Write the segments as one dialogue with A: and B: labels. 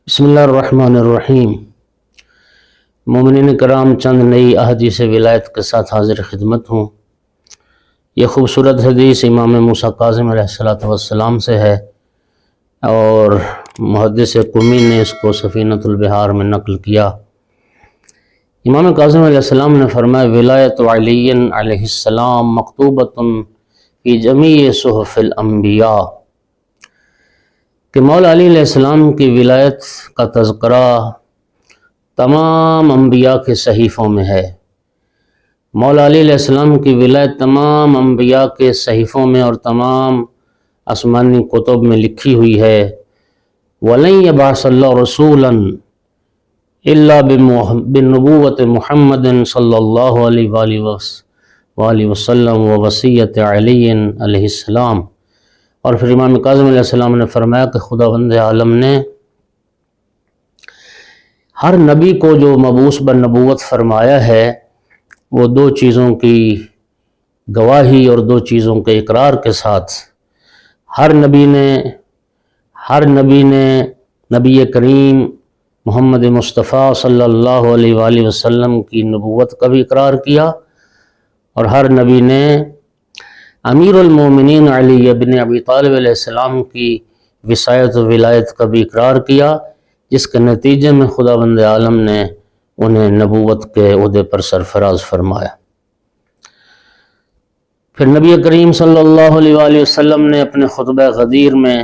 A: بسم اللہ الرحمن الرحیم۔ مومنین کرام، چند نئی احادیث ولایت کے ساتھ حاضر خدمت ہوں۔ یہ خوبصورت حدیث امام موسیٰ کاظم علیہ السلام سے ہے اور محدث قمی نے اس کو سفینۃ البحار میں نقل کیا۔ امام کاظم علیہ السلام نے فرمایا، ولایت علی علیہ السلام مکتوبۃ فی جمیع صحف الانبیاء، کہ مولا علی علیہ السلام کی ولایت کا تذکرہ تمام انبیاء کے صحیفوں میں ہے۔ مولا علی علیہ السلام کی ولایت تمام انبیاء کے صحیفوں میں اور تمام آسمانی کتب میں لکھی ہوئی ہے۔ وَلَن يَبْعَثَ اللَّهُ رَسُولًا إِلَّا بِالنُّبُوَّةِ مُحَمَّدٍ صلی اللہ علیہ وآلہ وسلم ووصیۃ علی علیہ السلام۔ اور پھر امام کاظم علیہ السلام نے فرمایا کہ خداوند عالم نے ہر نبی کو جو مبعوث بالنبوت فرمایا ہے وہ دو چیزوں کی گواہی اور دو چیزوں کے اقرار کے ساتھ ہر نبی نے نبی کریم محمد مصطفیٰ صلی اللہ علیہ وآلہ وسلم کی نبوت کا بھی اقرار کیا، اور ہر نبی نے امیر المومنین علی ابن ابی طالب علیہ السلام کی وصایت و ولایت کا بھی اقرار کیا، جس کے نتیجے میں خداوند عالم نے انہیں نبوت کے عہدے پر سرفراز فرمایا۔ پھر نبی کریم صلی اللہ علیہ وآلہ وسلم نے اپنے خطبہ غدیر میں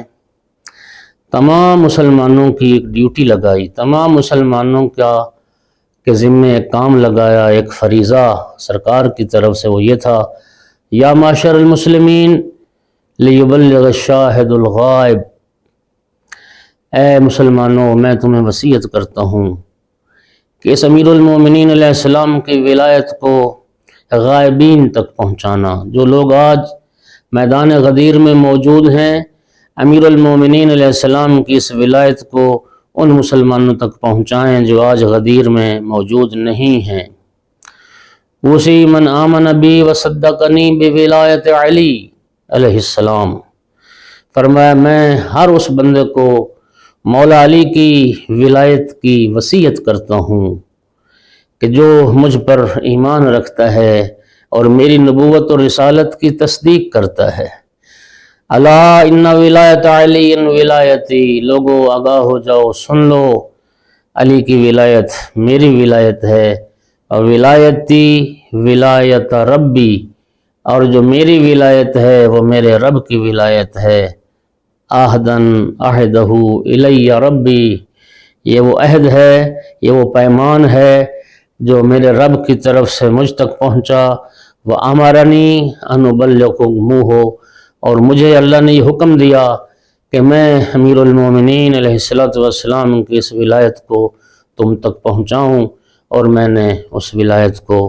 A: تمام مسلمانوں کی ایک ڈیوٹی لگائی، تمام مسلمانوں کے ذمے ایک کام لگایا، ایک فریضہ سرکار کی طرف سے، وہ یہ تھا، یا معاشر المسلمین لیبلغ الشاہد الغائب، اے مسلمانوں میں تمہیں وصیت کرتا ہوں کہ اس امیر المومنین علیہ السلام کی ولایت کو غائبین تک پہنچانا۔ جو لوگ آج میدان غدیر میں موجود ہیں، امیر المومنین علیہ السلام کی اس ولایت کو ان مسلمانوں تک پہنچائیں جو آج غدیر میں موجود نہیں ہیں۔ وسی من آمن بی وصدقنی بولایت علی علیہ السلام، فرمایا میں ہر اس بندے کو مولا علی کی ولایت کی وصیت کرتا ہوں کہ جو مجھ پر ایمان رکھتا ہے اور میری نبوت اور رسالت کی تصدیق کرتا ہے۔ الا ان ولایت علی ولایتی، لوگو آگاہ ہو جاؤ، سن لو، علی کی ولایت میری ولایت ہے، اور ولایتی ولایت ربی، اور جو میری ولایت ہے وہ میرے رب کی ولایت ہے۔ عہدن عہدہ الی ربی، یہ وہ عہد ہے، یہ وہ پیمان ہے جو میرے رب کی طرف سے مجھ تک پہنچا۔ وَأَمَرَنِي أَنْ أُبَلِّغَكُمُوهُ، اور مجھے اللہ نے یہ حکم دیا کہ میں امیر المومنین علیہ السلام کی اس ولایت کو تم تک پہنچاؤں، اور میں نے اس ولایت کو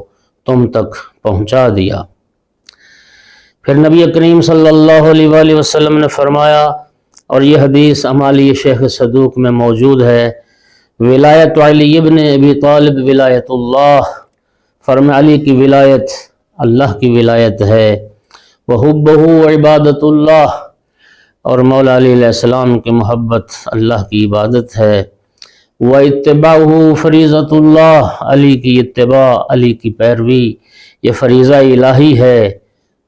A: تم تک پہنچا دیا۔ پھر نبی کریم صلی اللہ علیہ وآلہ وسلم نے فرمایا، اور یہ حدیث امالی شیخ صدوق میں موجود ہے، ولایت علی ابن ابی طالب ولایت اللہ، فرمایا علی کی ولایت اللہ کی ولایت ہے، وحبہ عبادت اللہ، اور مولا علی علیہ السلام کی محبت اللہ کی عبادت ہے، واتباعہ فریضۃ اللہ، علی کی اتباع، علی کی پیروی یہ فریضہ الہی ہے،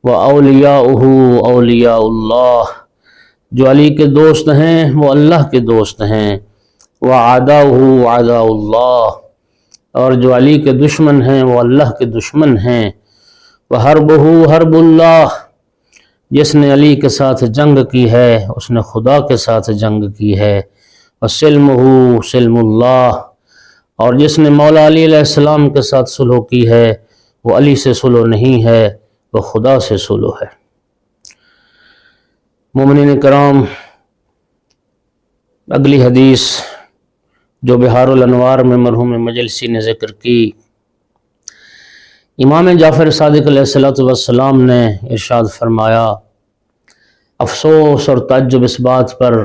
A: واولیاؤہ اولیاء اللہ، جو علی کے دوست ہیں وہ اللہ کے دوست ہیں، وعداؤہ اعداء اللہ، اور جو علی کے دشمن ہیں وہ اللہ کے دشمن ہیں، وحربہ حرب اللہ، جس نے علی کے ساتھ جنگ کی ہے اس نے خدا کے ساتھ جنگ کی ہے، وسلمہ سلم اللہ، اور جس نے مولا علی علیہ السلام کے ساتھ صلح کی ہے وہ علی سے صلح نہیں ہے، وہ خدا سے صلح ہے۔ مومنین کرام، اگلی حدیث جو بحار الانوار میں مرحوم مجلسی نے ذکر کی، امام جعفر صادق علیہ السلام نے ارشاد فرمایا، افسوس اور تعجب اس بات پر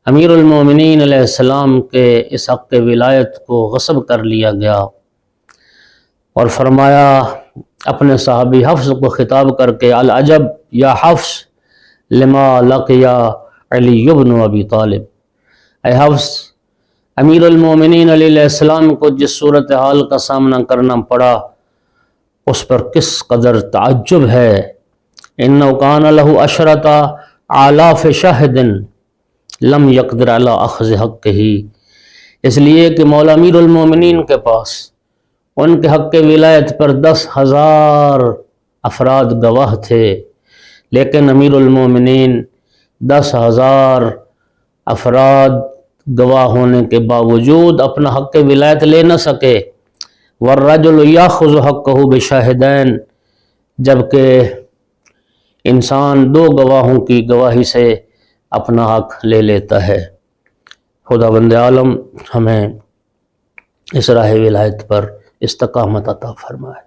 A: امیر المومنین علیہ السلام کے اس حق ولایت کو غصب کر لیا گیا، اور فرمایا اپنے صحابی حفص کو خطاب کر کے، العجب یا حفص لما لقیا علی بن ابی طالب، اے حفص امیر المومنین علیہ السلام کو جس صورتحال کا سامنا کرنا پڑا اس پر کس قدر تعجب ہے۔ انہ کان لہ عشرۃ آلاف شاہد لم یقدر علی اخذ حقہ، اس لیے کہ مولا امیر المومنین کے پاس ان کے حق ولایت پر 10,000 افراد گواہ تھے، لیکن امیر المومنین 10,000 افراد گواہ ہونے کے باوجود اپنا حق ولایت لے نہ سکے۔ والرجل یاخذ حقہ بشاہدین، جبکہ انسان 2 گواہوں کی گواہی سے اپنا حق لے لیتا ہے۔ خداوند عالم ہمیں اس راہ ولایت پر استقامت عطا فرمائے۔